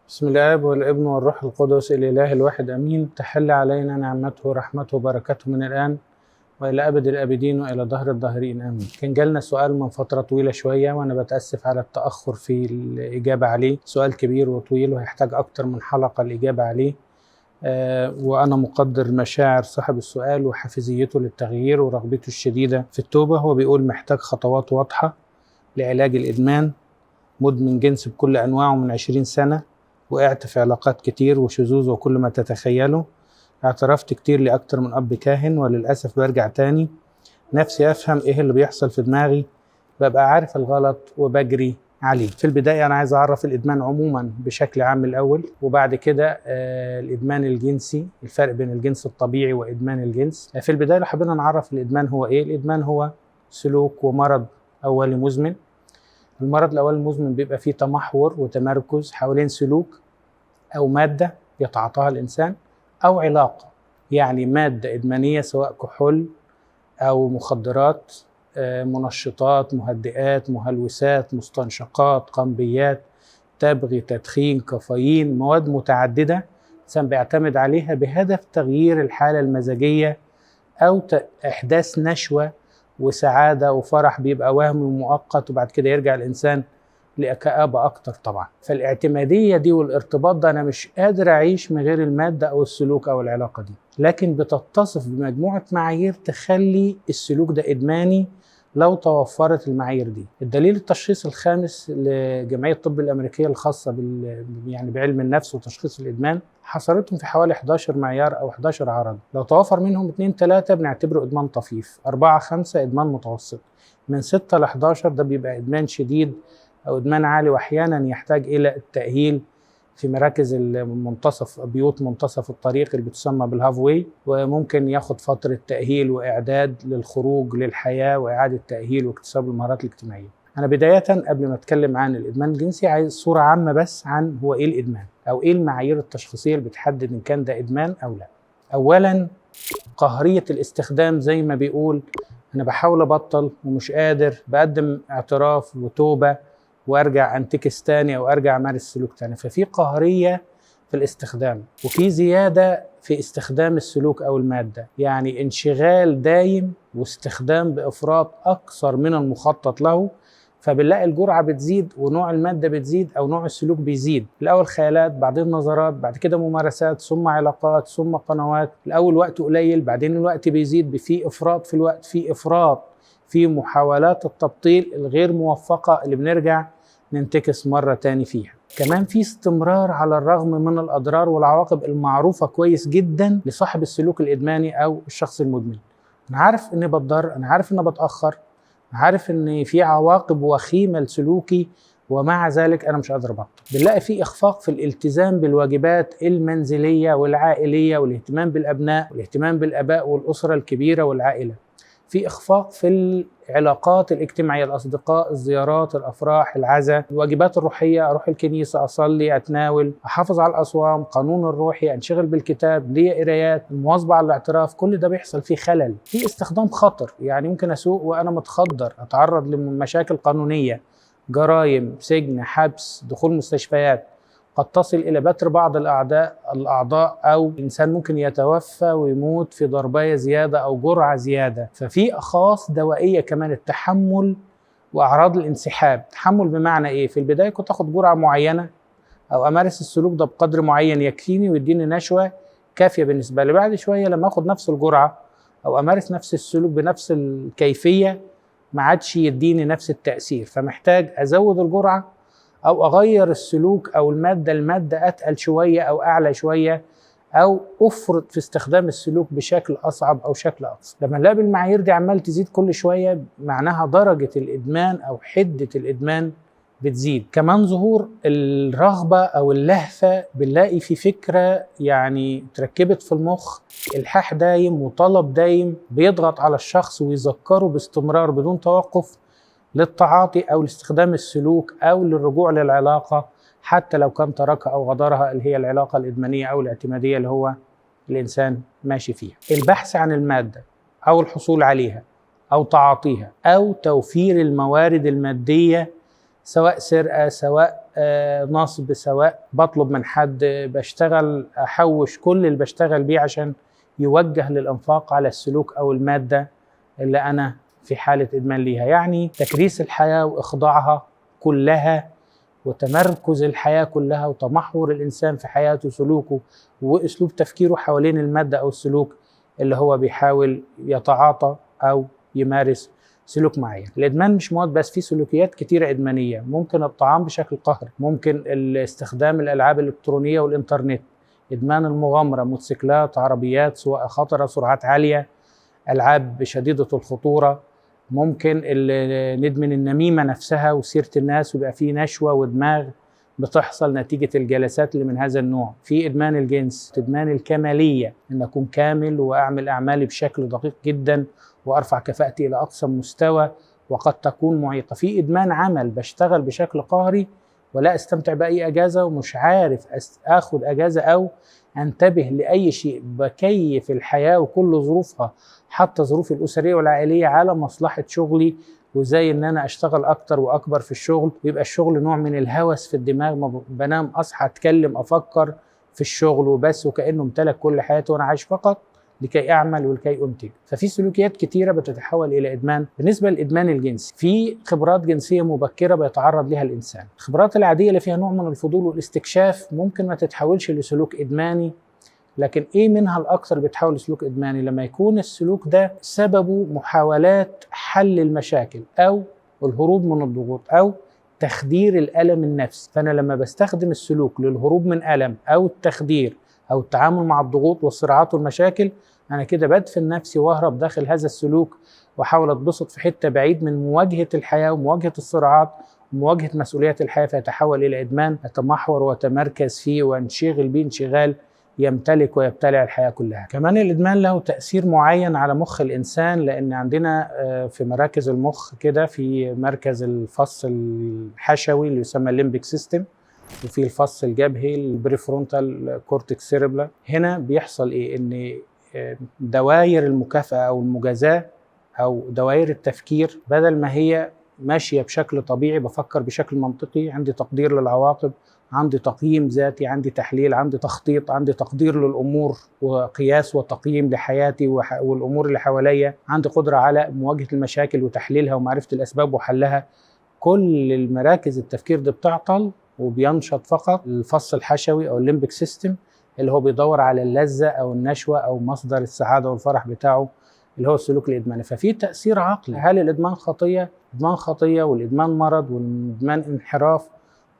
بسم الآب والابن والروح القدس الإله الواحد أمين. تحل علينا نعمته ورحمته وبركاته من الآن وإلى أبد الآبدين وإلى دهر الداهرين آمين. كان جالنا سؤال من فترة طويلة شوية وأنا بتأسف على التأخر في الإجابة عليه. سؤال كبير وطويل وهيحتاج أكتر من حلقة الإجابة عليه. وأنا مقدر مشاعر صاحب السؤال وحافزيته للتغيير ورغبته الشديدة في التوبة. هو بيقول محتاج خطوات واضحة لعلاج الإدمان، مدمن جنس بكل أنواعه من 20 سنة، وقعت في علاقات كتير وشذوذ وكل ما تتخيله. اعترفت كتير لأكتر من أب كاهن وللأسف برجع تاني. نفسي أفهم إيه اللي بيحصل في دماغي، ببقى عارف الغلط وبجري عليه. في البداية أنا عايز أعرف الإدمان عموما بشكل عام الأول، وبعد كده الإدمان الجنسي، الفرق بين الجنس الطبيعي وإدمان الجنس. في البداية لو حبينا نعرف الإدمان هو إيه، الإدمان هو سلوك ومرض أولي مزمن. المرض الأولي المزمن بيبقى فيه تمحور وتمركز حوالين سلوك أو مادة يتعاطاها الإنسان أو علاقة، يعني مادة إدمانية سواء كحول أو مخدرات، منشطات، مهدئات، مهلوسات، مستنشقات، قنبيات، تبغ، تدخين، كافيين، مواد متعددة الإنسان بيعتمد عليها بهدف تغيير الحالة المزاجية أو إحداث نشوة وسعادة وفرح بيبقى وهمي ومؤقت، وبعد كده يرجع الإنسان لكآبة أكتر طبعا. فالاعتمادية دي والارتباط ده أنا مش قادر أعيش من غير المادة أو السلوك أو العلاقة دي، لكن بتتصف بمجموعة معايير تخلي السلوك ده إدماني لو توفرت المعايير دي. الدليل التشخيص الخامس لجمعية الطب الأمريكية الخاصة يعني بعلم النفس وتشخيص الإدمان حصرتهم في حوالي 11 معيار أو 11 عرض. لو توفر منهم 2-3 بنعتبره إدمان طفيف، 4-5 إدمان متوسط، من 6 ل 11 ده بيبقى إدمان شديد أو إدمان عالي، وأحيانا يحتاج إلى التأهيل في مراكز المنتصف، بيوت منتصف الطريق اللي بتسمى بالهاف واي، وممكن ياخد فترة تأهيل وإعداد للخروج للحياة وإعادة تأهيل واكتساب المهارات الاجتماعية. أنا بداية قبل ما أتكلم عن الإدمان الجنسي عايز صورة عامة بس عن هو إيه الإدمان أو إيه المعايير التشخيصية اللي بتحدد إن كان ده إدمان أو لا. أولا قهرية الاستخدام، زي ما بيقول أنا بحاول أبطل ومش قادر، بقدم اعتراف وتوبة وارجع انتكس تاني او ارجع امارس سلوك تاني. ففي قهريه في الاستخدام، وفي زياده في استخدام السلوك او الماده، يعني انشغال دايم واستخدام بافراط اكثر من المخطط له. فبنلاقي الجرعه بتزيد ونوع الماده بتزيد او نوع السلوك بيزيد. الاول خيالات، بعدين نظرات، بعد كده ممارسات، ثم علاقات، ثم قنوات. الاول وقت قليل، بعدين الوقت بيزيد، في افراط في الوقت، في افراط في محاولات التبطيل الغير موفقه اللي بنرجع ننتكس مرة تاني فيها. كمان في استمرار على الرغم من الأضرار والعواقب المعروفة كويس جدا لصاحب السلوك الإدماني أو الشخص المدمن. أنا عارف إني بتضر، أنا عارف إني بتأخر، أنا عارف إن في عواقب وخيمة لسلوكي، ومع ذلك أنا مش قادر أبطل. بنلاقي في إخفاق في الالتزام بالواجبات المنزلية والعائلية والاهتمام بالأبناء والاهتمام بالآباء والأسرة الكبيرة والعائلة. في إخفاق في العلاقات الاجتماعية، الأصدقاء، الزيارات، الأفراح، العزاء، الواجبات الروحية، أروح الكنيسة، أصلي، أتناول، أحافظ على الأصوام، قانون الروحي، أنشغل بالكتاب، لي قرايات، المواظبة على الاعتراف. كل ده بيحصل فيه خلل. في استخدام خطر، يعني ممكن أسوق وأنا متخدر، أتعرض لمشاكل قانونية، جرائم، سجن، حبس، دخول مستشفيات، قد تصل إلى بتر بعض الأعضاء أو الإنسان ممكن يتوفى ويموت في ضرباية زيادة أو جرعة زيادة. ففي أخاص دوائية كمان، التحمل وأعراض الانسحاب. تحمل بمعنى إيه؟ في البداية كنت أخذ جرعة معينة أو أمارس السلوك ده بقدر معين يكفيني ويديني نشوة كافية بالنسبة لي. بعد شوية لما أخذ نفس الجرعة أو أمارس نفس السلوك بنفس الكيفية ما عادش يديني نفس التأثير، فمحتاج أزود الجرعة أو أغير السلوك أو المادة أتقل شوية أو أعلى شوية، أو أفرط في استخدام السلوك بشكل أصعب أو شكل أقصى. لما نلاقي المعايير دي عمال تزيد كل شوية معناها درجة الإدمان أو حدة الإدمان بتزيد. كمان ظهور الرغبة أو اللهفة، بنلاقي في فكرة يعني تركبت في المخ، إلحاح دايم وطلب دايم بيضغط على الشخص ويذكره باستمرار بدون توقف للتعاطي أو لاستخدام السلوك أو للرجوع للعلاقة، حتى لو كان تركها أو غدرها، اللي هي العلاقة الإدمانية أو الاعتمادية اللي هو الإنسان ماشي فيها. البحث عن المادة أو الحصول عليها أو تعاطيها أو توفير الموارد المادية، سواء سرقة، سواء نصب، سواء بطلب من حد، بشتغل أحوش كل اللي بشتغل بيه عشان يوجه للإنفاق على السلوك أو المادة اللي أنا في حالة إدمان ليها. يعني تكريس الحياة وإخضاعها كلها وتمركز الحياة كلها وتمحور الإنسان في حياته سلوكه وأسلوب تفكيره حوالين المادة أو السلوك اللي هو بيحاول يتعاطى أو يمارس سلوك معين. الإدمان مش مواد بس، في سلوكيات كتيرة إدمانية. ممكن الطعام بشكل قهري، ممكن استخدام الألعاب الإلكترونية والإنترنت، إدمان المغامرة، موتوسيكلات، عربيات سواء خطرة، سرعات عالية، ألعاب شديدة الخطورة، ممكن ندمن النميمة نفسها وسيرة الناس ويبقى فيه نشوة ودماغ بتحصل نتيجة الجلسات اللي من هذا النوع. في إدمان الجنس، إدمان الكمالية، إن أكون كامل وأعمل أعمالي بشكل دقيق جدا وأرفع كفاءتي إلى أقصى مستوى وقد تكون معيقة. في إدمان عمل، بشتغل بشكل قهري ولا أستمتع بأي أجازة ومش عارف أخد أجازة أو أنتبه لأي شيء، بكيف الحياة وكل ظروفها حتى ظروفي الأسرية والعائلية على مصلحة شغلي، وزي إن أنا أشتغل أكتر وأكبر في الشغل، يبقى الشغل نوع من الهوس في الدماغ، ما بنام أصحى أتكلم أفكر في الشغل وبس، وكأنه امتلك كل حياتي وأنا عايش فقط لكي أعمل ولكي أنتج. ففي سلوكيات كتيرة بتتحول إلى إدمان. بالنسبة للإدمان الجنسي، في خبرات جنسية مبكرة بيتعرض لها الإنسان. الخبرات العادية اللي فيها نوع من الفضول والاستكشاف ممكن ما تتحولش لسلوك إدماني، لكن إيه منها الأكثر بيتحول لسلوك إدماني؟ لما يكون السلوك ده سببه محاولات حل المشاكل أو الهروب من الضغوط أو تخدير الألم النفسي. فأنا لما بستخدم السلوك للهروب من ألم أو التخدير أو التعامل مع الضغوط والصراعات والمشاكل، أنا كده بدفن نفسي وأهرب داخل هذا السلوك وأحاول أتبسط في حتة بعيد من مواجهة الحياة ومواجهة الصراعات ومواجهة مسؤوليات الحياة، فيتحول إلى إدمان أتمحور وأتمركز فيه وأنشغل به انشغال يمتلك ويبتلع الحياة كلها. كمان الإدمان له تأثير معين على مخ الإنسان، لأن عندنا في مراكز المخ كده، في مركز الفص الحشوي اللي يسمى الليمبيك سيستم، وفي الفص الجبهي البريفرونتال كورتكس سيريبلا. هنا بيحصل إيه؟ إن دوائر المكافأة أو المجازاة أو دوائر التفكير بدل ما هي ماشية بشكل طبيعي، بفكر بشكل منطقي، عندي تقدير للعواقب، عندي تقييم ذاتي، عندي تحليل، عندي تخطيط، عندي تقدير للأمور وقياس وتقييم لحياتي والأمور اللي حواليا، عندي قدرة على مواجهة المشاكل وتحليلها ومعرفة الأسباب وحلها. كل المراكز التفكير دي بتعطل وبينشط فقط الفص الحشوي أو الليمبيك سيستم اللي هو بيدور على اللذة أو النشوة أو مصدر السعادة والفرح بتاعه اللي هو السلوك الإدماني. ففي تأثير عقلي. هل الإدمان خطية؟ الإدمان خطية، والإدمان مرض، والإدمان انحراف،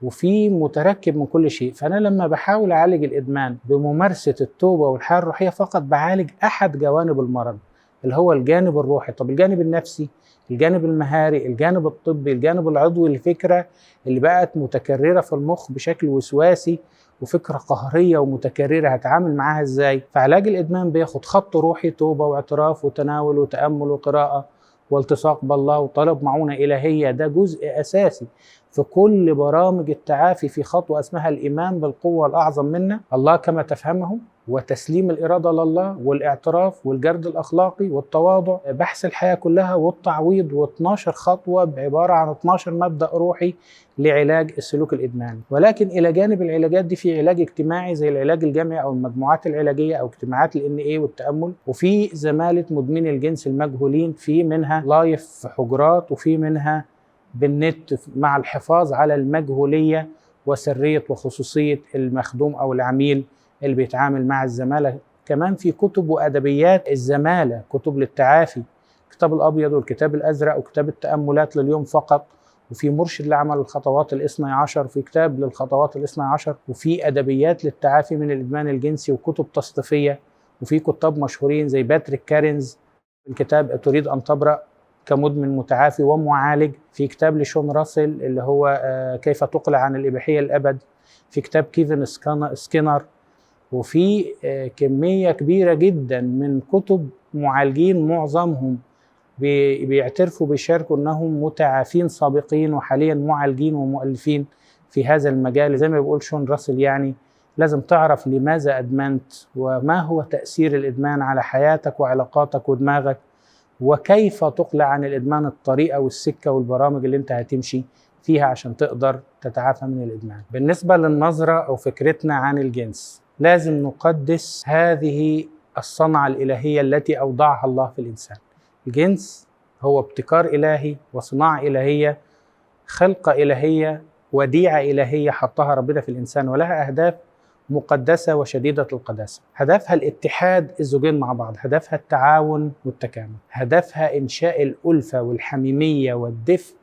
وفي متركب من كل شيء. فأنا لما بحاول أعالج الإدمان بممارسة التوبة والحياة الروحية فقط بعالج أحد جوانب المرض اللي هو الجانب الروحي. طب الجانب النفسي، الجانب المهاري، الجانب الطبي، الجانب العضوي، الفكرة اللي بقت متكررة في المخ بشكل وسواسي وفكرة قهرية ومتكررة، هتعامل معاها ازاي؟ فعلاج الإدمان بياخد خط روحي، توبة واعتراف وتناول وتأمل وقراءة والتصاق بالله وطلب معونة إلهية. ده جزء أساسي في كل برامج التعافي، في خطوة اسمها الإيمان بالقوة الأعظم منا، الله كما تفهمه، وتسليم الإرادة لله، والاعتراف، والجرد الأخلاقي، والتواضع، بحث الحياة كلها، والتعويض، و12 خطوة عبارة عن 12 مبدأ روحي لعلاج السلوك الإدماني. ولكن إلى جانب العلاجات دي في علاج اجتماعي زي العلاج الجمعي أو المجموعات العلاجية أو اجتماعات الNA والتأمل، وفي زمالة مدمني الجنس المجهولين، في منها لايف في حجرات، وفي منها بالنت مع الحفاظ على المجهولية وسرية وخصوصية المخدوم أو العميل اللي بيتعامل مع الزمالة. كمان في كتب وأدبيات الزمالة، كتب للتعافي، الكتاب الأبيض والكتاب الأزرق وكتاب التأملات لليوم فقط، وفي مرشد لعمل الخطوات الاثني عشر، في كتاب للخطوات الاثني عشر، وفي أدبيات للتعافي من الإدمان الجنسي وكتب تصنيفية، وفي كتاب مشهورين زي باتريك كارينز الكتاب تريد أن تبرأ كمدمن متعافي ومعالج، في كتاب لشون راسل اللي هو كيف تقلع عن الإباحية الأبد، في كتاب كيفن سكينر، وفي كمية كبيرة جدا من كتب معالجين معظمهم بيعترفوا بيشاركوا أنهم متعافين سابقين وحاليا معالجين ومؤلفين في هذا المجال. زي ما بيقول شون راسل، يعني لازم تعرف لماذا أدمنت وما هو تأثير الإدمان على حياتك وعلاقاتك ودماغك، وكيف تقلع عن الإدمان، الطريقة والسكة والبرامج اللي انت هتمشي فيها عشان تقدر تتعافى من الإدمان. بالنسبة للنظرة أو فكرتنا عن الجنس، لازم نقدس هذه الصنعة الإلهية التي أوضعها الله في الإنسان. الجنس هو ابتكار إلهي وصناعة إلهية، خلقة إلهية، وديعة إلهية حطها ربنا في الإنسان، ولها أهداف مقدسة وشديدة القداسة. هدفها الاتحاد الزوجين مع بعض، هدفها التعاون والتكامل، هدفها إنشاء الألفة والحميمية والدفء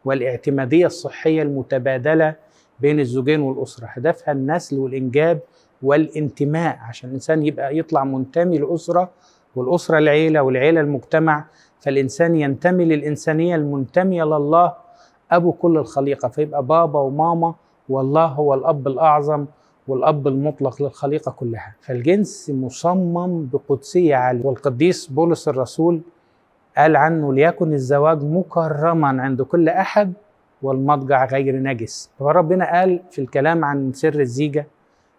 والاعتمادية الصحية المتبادلة بين الزوجين والأسرة، هدفها النسل والإنجاب والانتماء، عشان الإنسان يبقى يطلع منتمي لأسرة، والأسرة العيلة، والعيلة المجتمع، فالإنسان ينتمي للإنسانية المنتمية لله أبو كل الخليقة، فيبقى بابا وماما، والله هو الأب الأعظم والأب المطلق للخليقة كلها. فالجنس مصمم بقدسية عالية، والقديس بولس الرسول قال عنه: ليكن الزواج مكرما عند كل أحد والمضجع غير نجس. فربنا قال في الكلام عن سر الزيجة: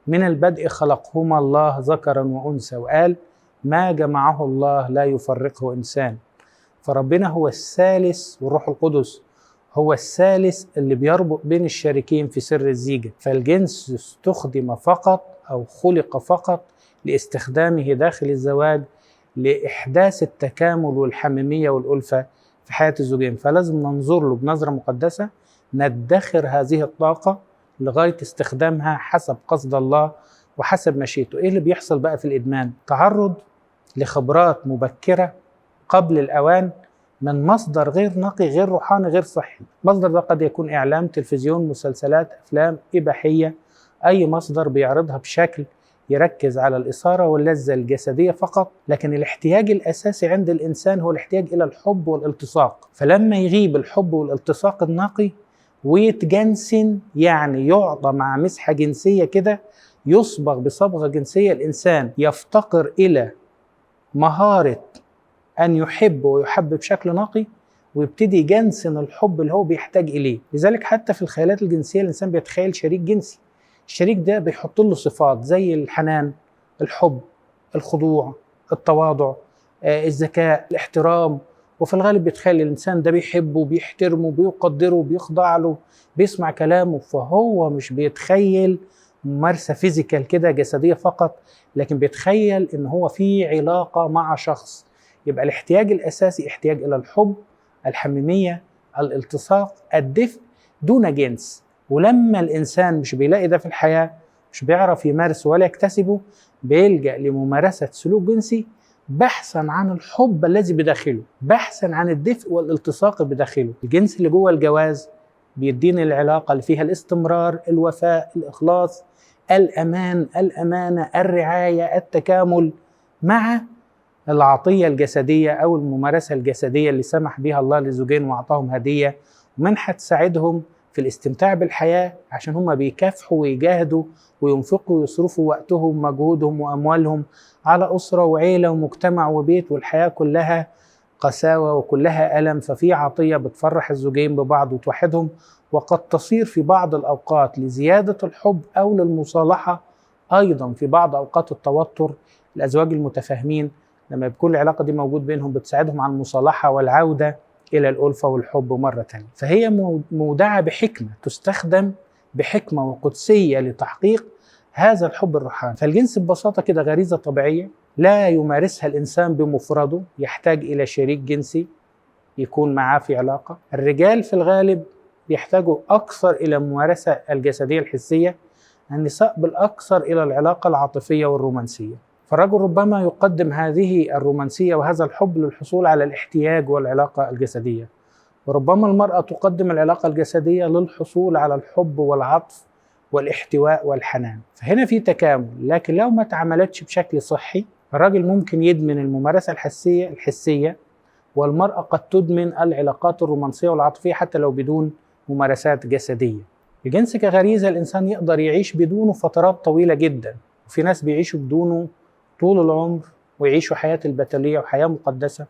من البدء خلقهما الله ذكرا وأنثى، وقال: ما جمعه الله لا يفرقه إنسان. فربنا هو الثالث، والروح القدس هو الثالث اللي بيربط بين الشريكين في سر الزيجة. فالجنس استخدم فقط أو خلق فقط لاستخدامه داخل الزواج لإحداث التكامل والحميمية والألفة في حياة الزوجين، فلازم ننظر له بنظرة مقدسة، ندخر هذه الطاقة لغاية استخدامها حسب قصد الله وحسب مشيئته. إيه اللي بيحصل بقى في الإدمان؟ تعرض لخبرات مبكرة قبل الأوان من مصدر غير نقي، غير روحاني، غير صحي. مصدر ده قد يكون إعلام، تلفزيون، مسلسلات، أفلام إباحية، أي مصدر بيعرضها بشكل يركز على الإثارة واللذة الجسدية فقط، لكن الاحتياج الأساسي عند الإنسان هو الاحتياج إلى الحب والالتصاق. فلما يغيب الحب والالتصاق النقي ويتجنسن، يعني يعطى مع مسحة جنسية كده، يصبغ بصبغة جنسية، الإنسان يفتقر إلى مهارة أن يحب ويحب بشكل نقي، ويبتدي يجنسن الحب اللي هو بيحتاج إليه. لذلك حتى في الخيالات الجنسية الإنسان بيتخيل شريك جنسي، الشريك ده بيحط له صفات زي الحنان، الحب، الخضوع، التواضع، الذكاء، الاحترام، وفي الغالب بيتخيل الإنسان ده بيحبه، بيحترمه، بيقدره، بيخضع له، بيسمع كلامه. فهو مش بيتخيل ممارسة فيزيكال كده جسدية فقط، لكن بيتخيل إن هو في علاقة مع شخص. يبقى الاحتياج الأساسي احتياج إلى الحب، الحميمية، الالتصاق، الدفء دون جنس. ولما الإنسان مش بيلاقي ده في الحياة، مش بيعرف يمارسه ولا يكتسبه، بيلجأ لممارسة سلوك جنسي بحثا عن الحب الذي بداخله، بحثا عن الدفء والالتصاق بداخله. الجنس اللي جوه الجواز بيديني العلاقة اللي فيها الاستمرار، الوفاء، الإخلاص، الأمان، الأمانة، الرعاية، التكامل، مع العطية الجسدية أو الممارسة الجسدية اللي سمح بها الله للزوجين وأعطاهم هدية ومنحة تساعدهم في الاستمتاع بالحياة، عشان هم بيكافحوا ويجاهدوا وينفقوا ويصرفوا وقتهم ومجهودهم وأموالهم على أسرة وعيلة ومجتمع وبيت، والحياة كلها قساوة وكلها ألم. ففي عطية بتفرح الزوجين ببعض وتوحدهم، وقد تصير في بعض الأوقات لزيادة الحب أو للمصالحة، أيضا في بعض أوقات التوتر. الأزواج المتفاهمين لما بيكون العلاقة دي موجود بينهم بتساعدهم على المصالحة والعودة إلى الألفة والحب مرة تانية. فهي مودعة بحكمة، تستخدم بحكمة وقدسية لتحقيق هذا الحب الروحاني. فالجنس ببساطة كده غريزة طبيعية لا يمارسها الإنسان بمفرده، يحتاج إلى شريك جنسي يكون معاه في علاقة. الرجال في الغالب يحتاجوا أكثر إلى الممارسة الجسدية الحسية، النساء بالأكثر إلى العلاقة العاطفية والرومانسية. فالرجل ربما يقدم هذه الرومانسية وهذا الحب للحصول على الاحتياج والعلاقة الجسدية، وربما المرأة تقدم العلاقة الجسدية للحصول على الحب والعطف والاحتواء والحنان. فهنا في تكامل، لكن لو ما تعاملتش بشكل صحي الراجل ممكن يدمن الممارسة الحسية، والمرأة قد تدمن العلاقات الرومانسية والعاطفية حتى لو بدون ممارسات جسدية. الجنس كغريزة الإنسان يقدر يعيش بدونه فترات طويلة جدا، وفي ناس بيعيشوا بدونه طول العمر ويعيشوا حياة البتولية وحياة مقدسة.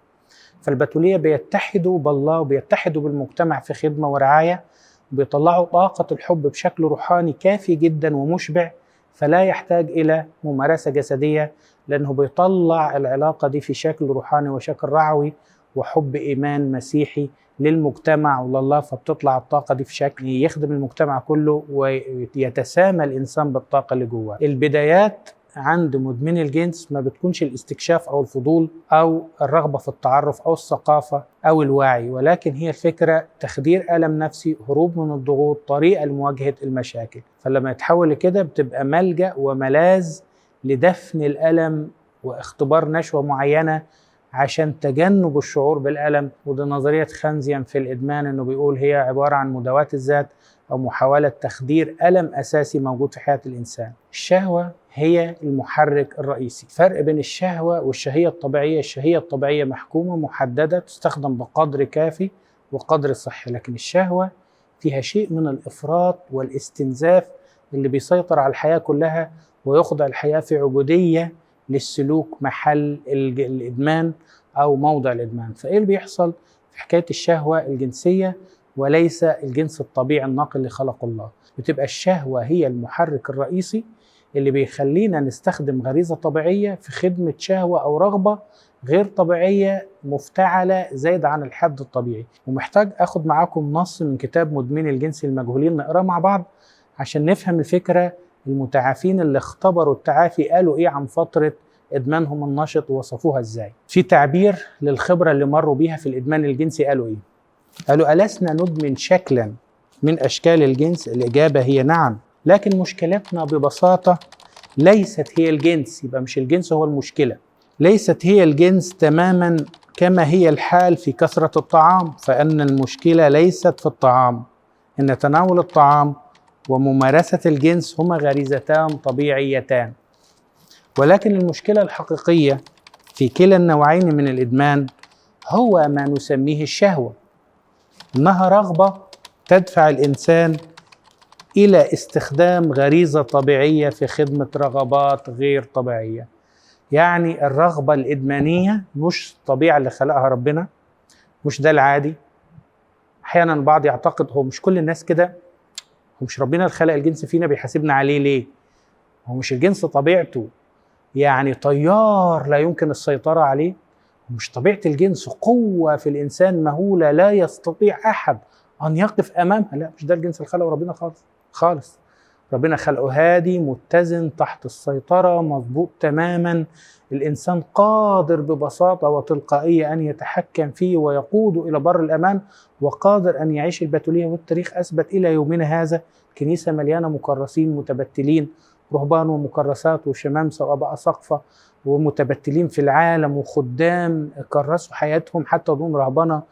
فالبتولية بيتحدوا بالله وبيتحدوا بالمجتمع في خدمة ورعاية، بيطلعوا طاقة الحب بشكل روحاني كافي جدا ومشبع، فلا يحتاج إلى ممارسة جسدية، لأنه بيطلع العلاقة دي في شكل روحاني وشكل رعوي وحب إيمان مسيحي للمجتمع ولله، فبتطلع الطاقة دي في شكل يخدم المجتمع كله ويتسامى الإنسان بالطاقة اللي جواه. البدايات عند مدمن الجنس ما بتكونش الاستكشاف أو الفضول أو الرغبة في التعرف أو الثقافة أو الوعي، ولكن هي الفكرة تخدير ألم نفسي، هروب من الضغوط، طريقة لمواجهة المشاكل. فلما يتحول لكده بتبقى ملجأ وملاذ لدفن الألم واختبار نشوة معينة عشان تجنب الشعور بالألم. وده نظرية خانزيان في الإدمان، إنه بيقول هي عبارة عن مداواة الذات أو محاولة تخدير ألم أساسي موجود في حياة الإنسان. الشهوة هي المحرك الرئيسي. فرق بين الشهوة والشهية الطبيعية: الشهية الطبيعية محكومة محددة تستخدم بقدر كافي وقدر صحي، لكن الشهوة فيها شيء من الإفراط والاستنزاف اللي بيسيطر على الحياة كلها ويخضع الحياة في عبودية للسلوك محل الإدمان أو موضع الإدمان. فإيه اللي بيحصل في حكاية الشهوة الجنسية وليس الجنس الطبيعي النقي اللي خلقه الله؟ بتبقى الشهوة هي المحرك الرئيسي اللي بيخلينا نستخدم غريزة طبيعية في خدمة شهوة أو رغبة غير طبيعية مفتعلة زايد عن الحد الطبيعي. ومحتاج أخد معاكم نص من كتاب مدمن الجنس المجهولين نقرأ مع بعض عشان نفهم الفكرة. المتعافين اللي اختبروا التعافي قالوا إيه عن فترة إدمانهم النشط ووصفوها إزاي. في تعبير للخبرة اللي مروا بيها في الإدمان الجنسي قالوا إيه؟ قالوا: ألسنا ندمن شكلا من أشكال الجنس؟ الإجابة هي نعم، لكن مشكلتنا ببساطة ليست هي الجنس. يبقى مش الجنس هو المشكلة. ليست هي الجنس تماما كما هي الحال في كثرة الطعام، فإن المشكلة ليست في الطعام، إن تناول الطعام وممارسة الجنس هما غريزتان طبيعيتان، ولكن المشكلة الحقيقية في كلا النوعين من الإدمان هو ما نسميه الشهوة، إنها رغبة تدفع الإنسان إلى استخدام غريزة طبيعية في خدمة رغبات غير طبيعية. يعني الرغبة الإدمانية مش الطبيعة اللي خلقها ربنا، مش ده العادي. أحيانا البعض يعتقد هو مش كل الناس كده، هو مش ربنا اللي خلق الجنس فينا بيحاسبنا عليه ليه؟ هو مش الجنس طبيعته يعني طيار لا يمكن السيطرة عليه؟ مش طبيعة الجنس قوة في الإنسان مهولة لا يستطيع أحد أن يقف أمامها؟ لا، مش ده الجنس اللي خلقه ربنا خالص خالص. ربنا خلقه هادي متزن تحت السيطرة مضبوط تماما. الإنسان قادر ببساطة وتلقائية أن يتحكم فيه ويقوده إلى بر الأمان، وقادر أن يعيش البتولية. والتاريخ أثبت إلى يومنا هذا كنيسة مليانة مكرسين متبتلين، رهبان ومكرسات وشمامسة وأباء سقفة ومتبتلين في العالم، وخدام كرسوا حياتهم حتى دون رهبنة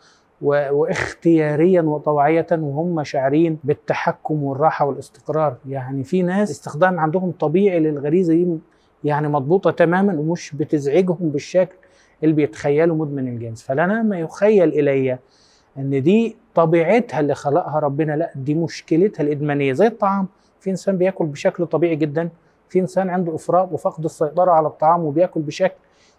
واختياريا وطوعية وهم شاعرين بالتحكم والراحة والاستقرار. يعني في ناس استخدام عندهم طبيعي للغريزة دي يعني مضبوطة تماما ومش بتزعجهم بالشكل اللي بيتخيلوا مدمن الجنس. فلنا ما يخيل إلي أن دي طبيعتها اللي خلقها ربنا، لا، دي مشكلتها الإدمانية. زي الطعام، في إنسان بيأكل بشكل طبيعي جدا، في إنسان عنده إفراط وفقد السيطرة على الطعام وبيأكل بشكل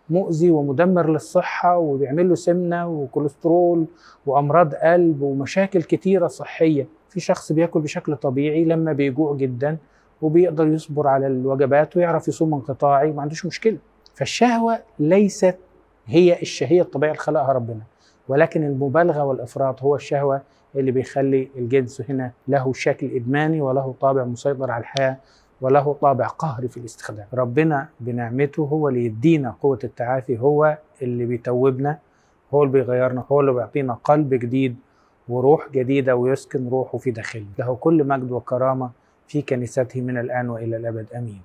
مؤذي ومدمر للصحة وبيعمل له سمنة وكوليسترول وأمراض قلب ومشاكل كتيرة صحية. في شخص بيأكل بشكل طبيعي لما بيجوع جدا وبيقدر يصبر على الوجبات ويعرف يصوم انقطاعي وما عندوش مشكلة. فالشهوة ليست هي الشهية الطبيعية اللي خلقها ربنا، ولكن المبالغة والإفراط هو الشهوة اللي بيخلي الجنس هنا له شكل إدماني وله طابع مسيطر على الحياة وله طابع قهري في الاستخدام. ربنا بنعمته هو اللي يدينا قوة التعافي، هو اللي بيتوبنا، هو اللي بيغيرنا، هو اللي بيعطينا قلب جديد وروح جديدة ويسكن روحه في داخلنا. له كل مجد وكرامة في كنيسته من الآن وإلى الأبد، آمين.